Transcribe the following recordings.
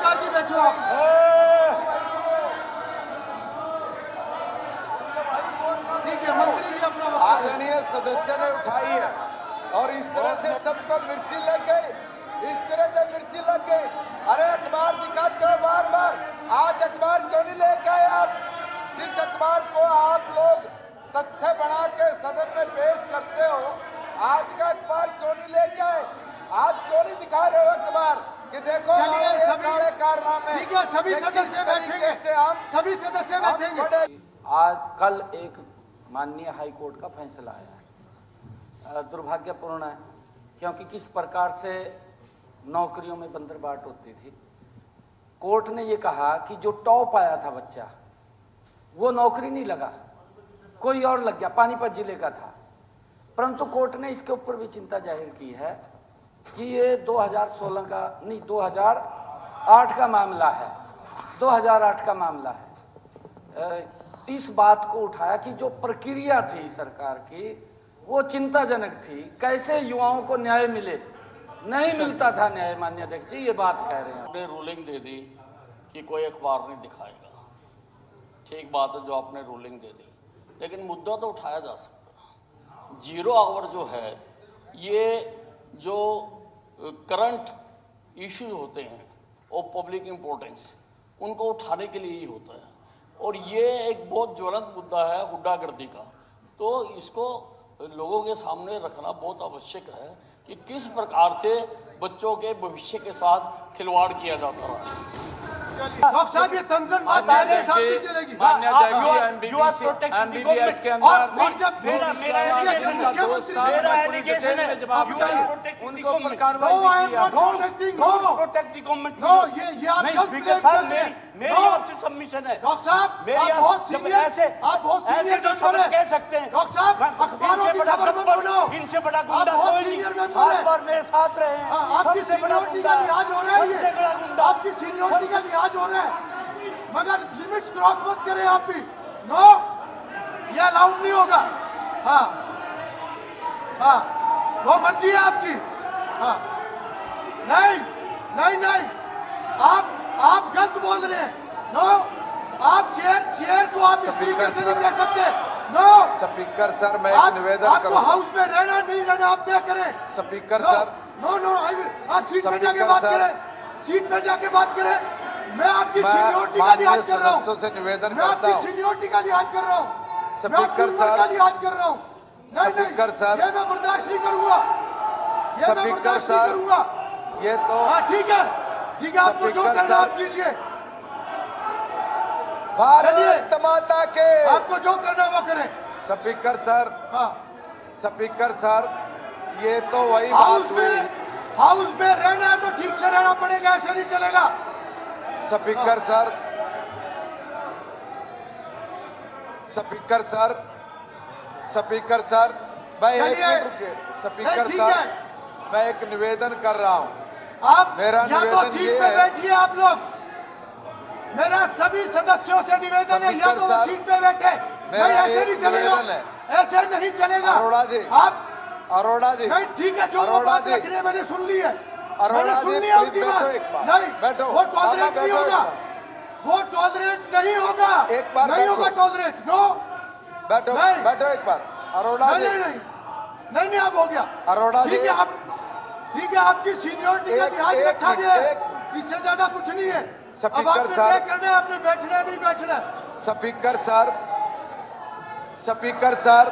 प्रकाश जी बैठो आप। ठीक है, मंत्री जी अपना आदरणीय सदस्य ने उठाई है और इस तरह से सबको मिर्ची लग गई, इस तरह से मिर्ची लग गई। अरे अखबार दिखाते हो बार बार, आज अखबार क्यों नहीं लेके आए आप? जिस अखबार को आप लोग तथ्य बना के सदन में पेश करते हो, आज का अखबार क्यों नहीं लेके आए? आज क्यों नहीं दिखा रहे हो अखबार कि देखो सभी कारनामे? ठीक है, सभी सदस्य बैठेंगे, सभी सदस्य बैठेंगे। आज कल एक माननीय हाई कोर्ट का फैसला आया, दुर्भाग्यपूर्ण है, क्योंकि किस प्रकार से नौकरियों में बंदरबाट होती थी। कोर्ट ने ये कहा कि जो टॉप आया था बच्चा, वो नौकरी नहीं लगा, कोई और लग गया, पानीपत जिले का था। परंतु कोर्ट ने इसके ऊपर भी चिंता जाहिर की है कि ये 2016 का नहीं, 2008 का मामला है, 2008 का मामला है। इस बात को उठाया कि जो प्रक्रिया थी सरकार की वो चिंताजनक थी, कैसे युवाओं को न्याय मिले, नहीं मिलता था न्याय। माननीय अध्यक्ष जी ये बात कह रहे हैं। आपने रूलिंग दे दी कि कोई अखबार नहीं दिखाएगा, ठीक बात है जो आपने रूलिंग दे दी, लेकिन मुद्दा तो उठाया जा सकता। 0 आवर जो है, ये जो करंट इश्यूज होते हैं और पब्लिक इम्पोर्टेंस, उनको उठाने के लिए ही होता है। और ये एक बहुत ज्वलंत मुद्दा है गुंडागर्दी का, तो इसको लोगों के सामने रखना बहुत आवश्यक है कि किस प्रकार से बच्चों के भविष्य के साथ खिलवाड़ किया जाता है। डॉक्टर साहब ये तंजन बात चलेगी। मान्य एमबीबीएस के अंदर मेरी आपसे सबमिशन है डॉक्टर साहब, मेरी बहुत सीनियर, आप बहुत सीनियर डॉक्टर कह सकते हैं। डॉक्टर साहब अखबारों की खबर मत बोलो, इनसे बड़ा गुंडा कोई नहीं, हर बार मेरे साथ रहे हैं। आपकी सीनियरिटी का लिहाज हो रहा है, आपकी सीनियरिटी का लिहाज हो रहा है, मगर लिमिट्स क्रॉस मत करें आप भी। नो, ये अलाउड नहीं होगा। हाँ हाँ, वो मर्जी है आपकी। हाँ नहीं नहीं नहीं, आप गलत बोल रहे हैं। नो, आप चेयर को आप इस तरीके से नहीं दे सकते। नो स्पीकर सर, मैं एक निवेदन आपको करूं। हाउस में रहना नहीं रहना आप तय करें। स्पीकर सर, नो नो, आप सीट पे जाके बात करें, सीट पे जाके बात करें। मैं आपकी सीनियरिटी का लिहाज कर रहा हूँ, सदस्यों से निवेदन मैं करता आपकी हूँ। सीनियरिटी का लिहाज कर रहा हूँ, स्पीकर सर, का लिहाज कर रहा हूँ। स्पीकर सर, ये मैं बर्दाश्त नहीं करूंगा, ये मैं स्पीकर बर्दाश्त नहीं सर, करूंगा। ये तो हाँ ठीक है, ठीक है, आपको जो स्पीकर करना आप सर, कीजिए। भारत माता के, आपको जो करना वो करें। स्पीकर सर, हाँ, स्पीकर सर, ये तो वही बात हुई। हाउस में रहना है तो ठीक से रहना पड़ेगा, ऐसे नहीं चलेगा। Speaker sir, speaker sir, speaker sir, मैं एक मिनट रुकिए। स्पीकर सर, मैं एक निवेदन कर रहा हूं। आप मेरा या तो निवेदन सीट ये पे है, बैठिए आप लोग, मेरा सभी सदस्यों से निवेदन है, या तो वो सीट पे बैठे। नहीं, ऐसे नहीं चलेगा, ऐसे नहीं चलेगा। अरोड़ा जी, आप अरोड़ा जी, नहीं, ठीक है, जो वो बात रख रहे हैं मैंने सुन ली है, मैंने सुन ली आपकी बात। नहीं, वो टॉलरेट नहीं होगा, वो टॉलरेट नहीं होगा, एक बार नहीं होगा टॉलरेट। नो, बैठो बैठो एक बार। अरोड़ा जी, नहीं नहीं, अब हो गया। अरोड़ा जी, ठीक है, आपकी सीनियरिटी का लिहाज रखा गया है, इससे ज्यादा कुछ नहीं है। अब आपने क्या करना है, आपने बैठना है नहीं बैठना। Speaker sir, speaker sir.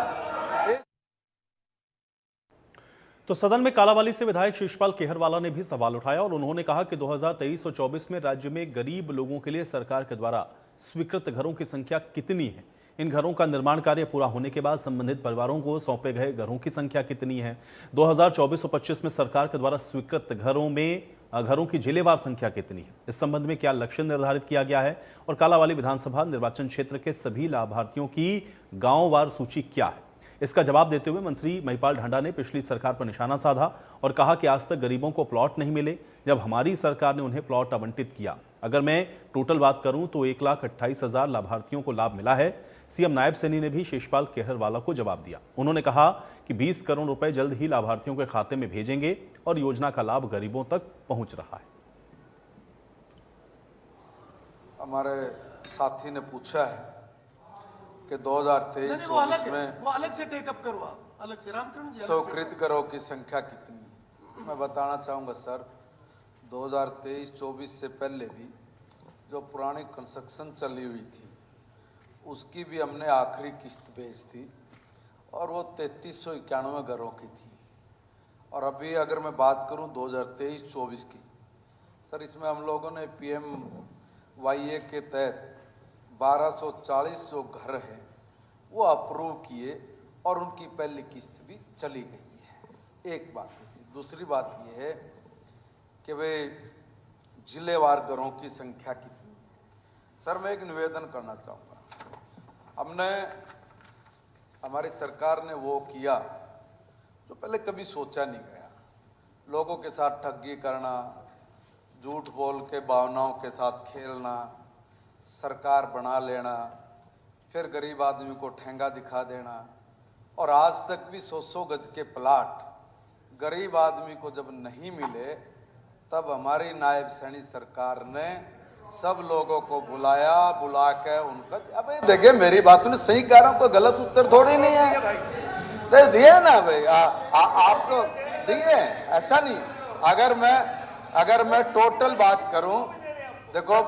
तो सदन में कालावाली से विधायक शिषपाल केहरवाला ने भी सवाल उठाया और उन्होंने कहा कि 2023 और 24 में राज्य में गरीब लोगों के लिए सरकार के द्वारा स्वीकृत घरों की संख्या कितनी है, इन घरों का निर्माण कार्य पूरा होने के बाद संबंधित परिवारों को सौंपे गए घरों की संख्या कितनी है, 2024 और 25 में सरकार के द्वारा स्वीकृत घरों की जिलेवार संख्या कितनी है, इस संबंध में क्या लक्ष्य निर्धारित किया गया है और कालावाली विधानसभा निर्वाचन क्षेत्र के सभी लाभार्थियों की गांववार सूची क्या है। इसका जवाब देते हुए मंत्री महिपाल ढांडा ने पिछली सरकार पर निशाना साधा और कहा कि आज तक गरीबों को प्लॉट नहीं मिले, जब हमारी सरकार ने उन्हें प्लॉट आवंटित किया। अगर मैं टोटल बात करूं तो 1,28,000 लाभार्थियों को लाभ मिला है। सीएम नायब सैनी ने भी शिषपाल केहरवाला को जवाब दिया। उन्होंने कहा कि 20 करोड़ रुपए जल्द ही लाभार्थियों के खाते में भेजेंगे और योजना का लाभ गरीबों तक पहुंच रहा है। हमारे साथी ने पूछा है कि 2023-24 में वो अलग से टेकअप करो, आप अलग से रामचरण जी स्वीकृत घरों की संख्या कितनी। मैं बताना चाहूँगा सर, 2023-24 से पहले भी जो पुरानी कंस्ट्रक्शन चली हुई थी उसकी भी हमने आखिरी किस्त भेज थी और वो 3391 घरों की थी। और अभी अगर मैं बात करूं 2023-24 की, सर इसमें हम लोगों ने PMYA के तहत 1240 जो घर हैं वो अप्रूव किए और उनकी पहली किस्त भी चली गई है। एक बात थी। दूसरी बात ये है कि वे जिलेवार घरों की संख्या कितनी है। सर मैं एक निवेदन करना चाहूँगा, हमने हमारी सरकार ने वो किया जो पहले कभी सोचा नहीं गया। लोगों के साथ ठगी करना, झूठ बोल के भावनाओं के साथ खेलना, सरकार बना लेना, फिर गरीब आदमी को ठेंगा दिखा देना। और आज तक भी 100 गज के प्लाट गरीब आदमी को जब नहीं मिले तब हमारी नायब सैनी सरकार ने सब लोगों को बुला के उनका, अबे देखिए मेरी बात सुनिए, सही कह रहा हूं, कोई गलत उत्तर थोड़ी नहीं है, तो दिए ना भाई, आपको दिए, ऐसा नहीं। अगर मैं टोटल बात करूं, देखो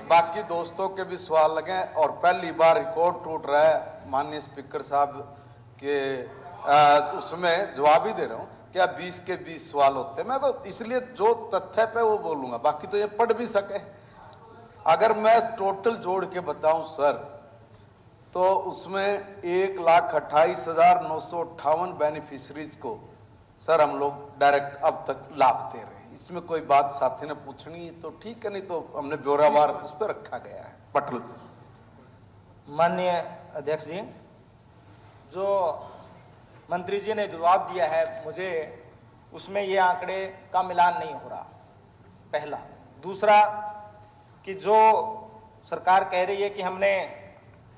बाकी दोस्तों के भी सवाल लगे और पहली बार रिकॉर्ड टूट रहा है माननीय स्पीकर साहब के, उसमें जवाब ही दे रहा हूं। क्या 20 के 20 सवाल होते हैं? मैं तो इसलिए जो तथ्य पे वो बोलूंगा, बाकी तो ये पढ़ भी सके। अगर मैं टोटल जोड़ के बताऊं सर, तो उसमें 1,28,958 बेनिफिशरीज को सर हम लोग डायरेक्ट अब तक लाभ दे रहे हैं। इसमें कोई बात साथी ने पूछनी तो ठीक है, नहीं तो हमने ब्यौरावार उस पर रखा गया है। पटल। माननीय अध्यक्ष जी, जो मंत्री जी ने जवाब दिया है मुझे, उसमें ये आंकड़े का मिलान नहीं हो रहा, पहला। दूसरा कि जो सरकार कह रही है कि हमने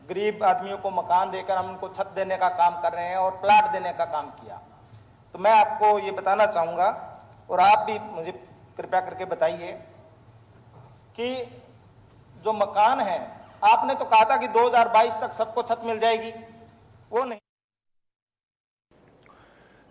गरीब आदमियों को मकान देकर हम उनको छत देने का काम कर रहे हैं और प्लाट देने का काम किया, तो मैं आपको ये बताना चाहूँगा और आप भी मुझे कृपया करके बताइए कि जो मकान है, आपने तो कहा था कि 2022 तक सबको छत मिल जाएगी, वो नहीं।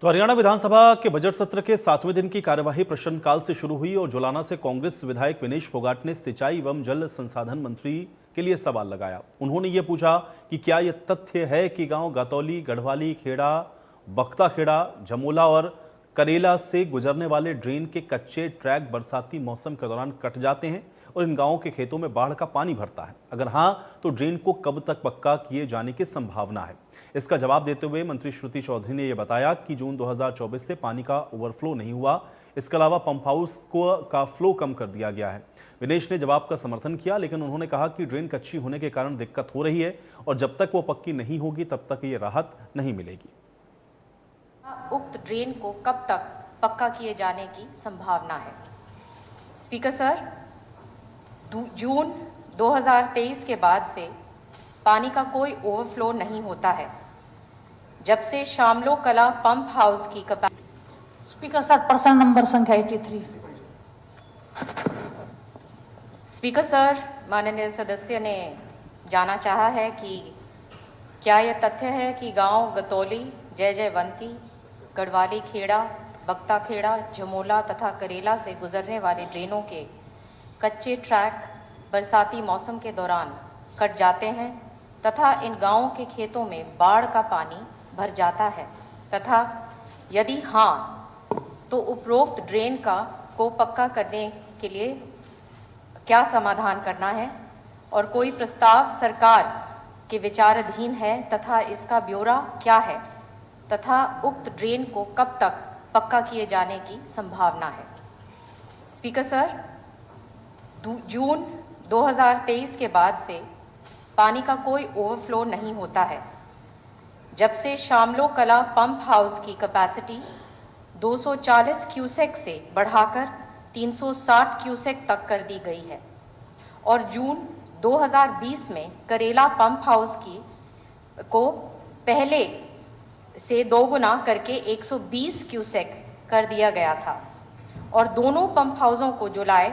तो हरियाणा विधानसभा के बजट सत्र के 7वें दिन की कार्यवाही प्रश्नकाल से शुरू हुई और जुलाना से कांग्रेस विधायक विनेश फोगाट ने सिंचाई एवं जल संसाधन मंत्री के लिए सवाल लगाया। उन्होंने ये पूछा कि क्या यह तथ्य है कि गांव गतौली, गढ़वाली खेड़ा, बख्ता खेड़ा, जमोला और करेला से गुजरने वाले ड्रेन के कच्चे ट्रैक बरसाती मौसम के दौरान कट जाते हैं और इन गांवों के खेतों में बाढ़ का पानी भरता है? अगर हां, तो ड्रेन को कब तक पक्का किए जाने की संभावना है? इसका जवाब देते हुए मंत्री श्रुति चौधरी ने यह बताया कि जून 2024 से पानी का ओवरफ्लो नहीं हुआ। इसके अलावा पंप हाउस का फ्लो कम कर दिया गया है। विनेश ने जवाब का समर्थन किया, लेकिन उन्होंने कहा कि ड्रेन कच्ची होने के कारण दिक्कत हो रही है और जब तक वो पक्की नहीं होगी तब तक ये राहत नहीं मिलेगी। उक्त ड्रेन को कब तक पक्का किए जाने की संभावना है? स्पीकर सर, जून 2023 के बाद से पानी का कोई ओवरफ्लो नहीं होता है। जब से शामलो कला पंप हाउस की capacity. Speaker sir, person number संख्या 83। स्पीकर सर, माननीय सदस्य ने जाना चाहा है कि क्या यह तथ्य है कि गांव गतौली, जय जयवंती, गढ़वाली खेड़ा, बख्ता खेड़ा, जमोला तथा करेला से गुजरने वाले ड्रेनों के कच्चे ट्रैक बरसाती मौसम के दौरान कट जाते हैं तथा इन गांवों के खेतों में बाढ़ का पानी भर जाता है, तथा यदि हाँ, तो उपरोक्त ड्रेन को पक्का करने के लिए क्या समाधान करना है और कोई प्रस्ताव सरकार के विचाराधीन है तथा इसका ब्यौरा क्या है तथा उक्त ड्रेन को कब तक पक्का किए जाने की संभावना है? स्पीकर सर, जून 2023 के बाद से पानी का कोई ओवरफ्लो नहीं होता है। जब से शामलो कला पंप हाउस की कैपेसिटी 240 क्यूसेक से बढ़ाकर 360 क्यूसेक तक कर दी गई है और जून 2020 में करेला पंप हाउस को पहले से दोगुना करके 120 क्यूसेक कर दिया गया था और दोनों पंप हाउसों को जुलाई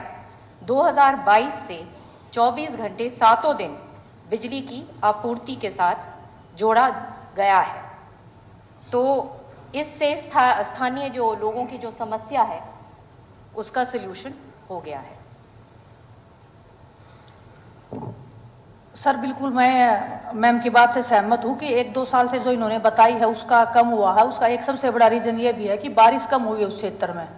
2022 से 24 घंटे सातों दिन बिजली की आपूर्ति के साथ जोड़ा गया है। तो इससे स्थानीय जो लोगों की जो समस्या है उसका सलूशन हो गया है। सर बिल्कुल मैं मैम की बात से सहमत हूँ कि 1-2 साल से जो इन्होंने बताई है उसका कम हुआ है। उसका एक सबसे बड़ा रीजन ये भी है कि बारिश कम हुई है उस क्षेत्र में।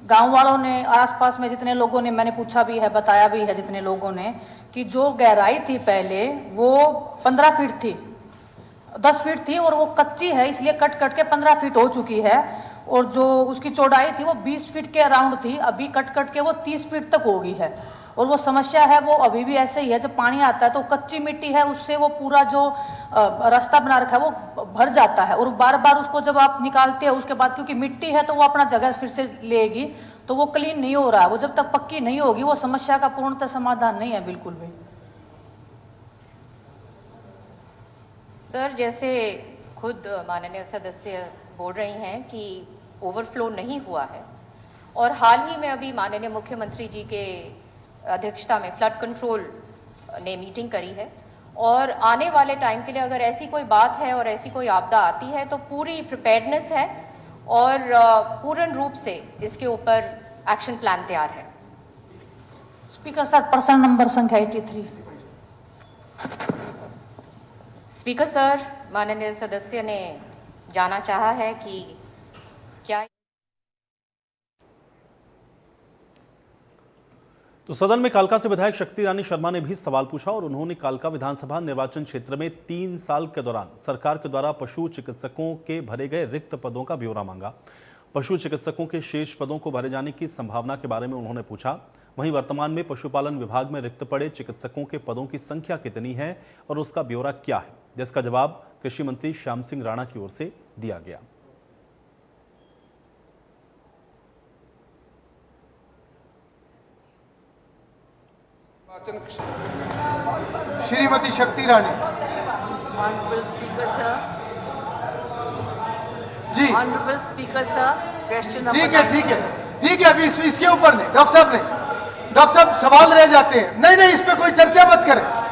गांव वालों ने, आसपास में जितने लोगों ने, मैंने पूछा भी है, बताया भी है जितने लोगों ने, कि जो गहराई थी पहले वो 15 फीट थी, 10 फीट थी, और वो कच्ची है इसलिए कट कट के 15 फीट हो चुकी है। और जो उसकी चौड़ाई थी वो 20 फीट के अराउंड थी, अभी कट कट के वो 30 फीट तक हो गई है। और वो समस्या है वो अभी भी ऐसे ही है। जब पानी आता है तो कच्ची मिट्टी है, उससे वो पूरा जो रास्ता बना रखा है वो भर जाता है, और बार बार उसको जब आप निकालते हैं उसके बाद, क्योंकि मिट्टी है तो वो अपना जगह फिर से लेगी, तो वो क्लीन नहीं हो रहा है। वो जब तक पक्की नहीं होगी वो समस्या का पूर्णतः समाधान नहीं है बिल्कुल भी। सर, जैसे खुद माननीय सदस्य बोल रही हैं कि ओवरफ्लो नहीं हुआ है, और हाल ही में अभी माननीय मुख्यमंत्री जी के अध्यक्षता में फ्लड कंट्रोल ने मीटिंग करी है, और आने वाले टाइम के लिए अगर ऐसी कोई बात है और ऐसी कोई आपदा आती है तो पूरी प्रिपेयर्डनेस है और पूर्ण रूप से इसके ऊपर एक्शन प्लान तैयार है। स्पीकर सर, पर्सन नंबर संख्या 83। स्पीकर सर, माननीय सदस्य ने जानना चाहा है कि क्या तो सदन में कालका से विधायक शक्ति रानी शर्मा ने भी सवाल पूछा और उन्होंने कालका विधानसभा निर्वाचन क्षेत्र में 3 साल के दौरान सरकार के द्वारा पशु चिकित्सकों के भरे गए रिक्त पदों का ब्यौरा मांगा। पशु चिकित्सकों के शेष पदों को भरे जाने की संभावना के बारे में उन्होंने पूछा। वहीं वर्तमान में पशुपालन विभाग में रिक्त पड़े चिकित्सकों के पदों की संख्या कितनी है और उसका ब्यौरा क्या है, जिसका जवाब कृषि मंत्री श्याम सिंह राणा की ओर से दिया गया। श्रीमती शक्ति रानी। Honorable Speaker, sir. जी Honorable Speaker, sir. Question number ठीक है, ठीक है, ठीक है। अभी इसके ऊपर नहीं, डॉक्टर साहब सवाल रह जाते हैं। नहीं, इस पे कोई चर्चा मत करें।